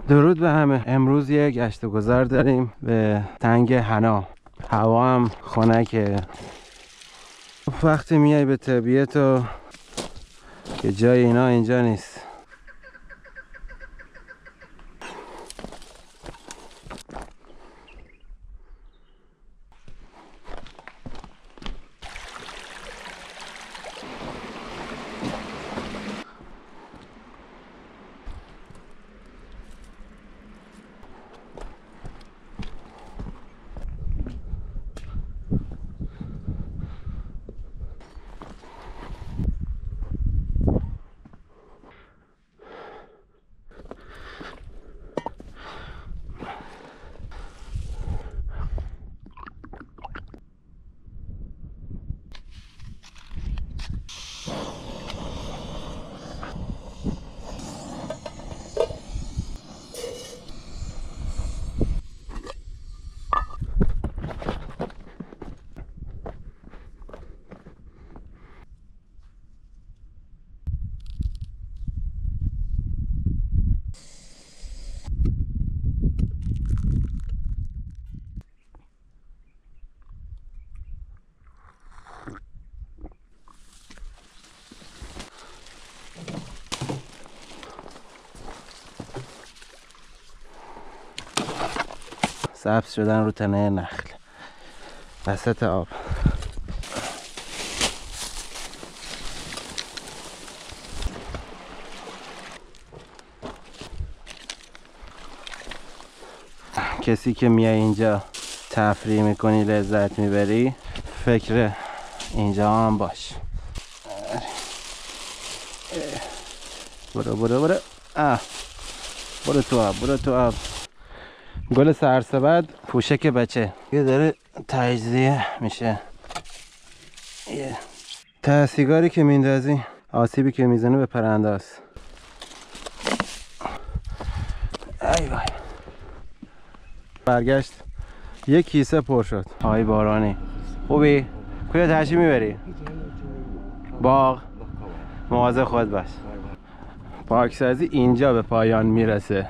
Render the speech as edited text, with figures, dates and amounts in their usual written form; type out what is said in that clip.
درود به همه. امروز یک گشت و گذار داریم به تنگ حنا. هوا هم خنکه. وقتی میای به طبیعت و که جای اینا اینجا نیست. سبز شدن رو تنه نخل وسط آب. کسی که میای اینجا تفریح میکنی لذت میبری فکر اینجا هم باش. برو برو برو برو تو آب، برو تو آب. گل سرسبد پوشک بچه یه داره تجزیه میشه. ته سیگاری که میندازی آسیبی که میزنه به پرنده است. ای وای. برگشت یک کیسه پر شد. آی بارانی خوبی؟ کجا تشریف میبری؟ باغ. مواظب خود باش. پاکسازی اینجا به پایان میرسه.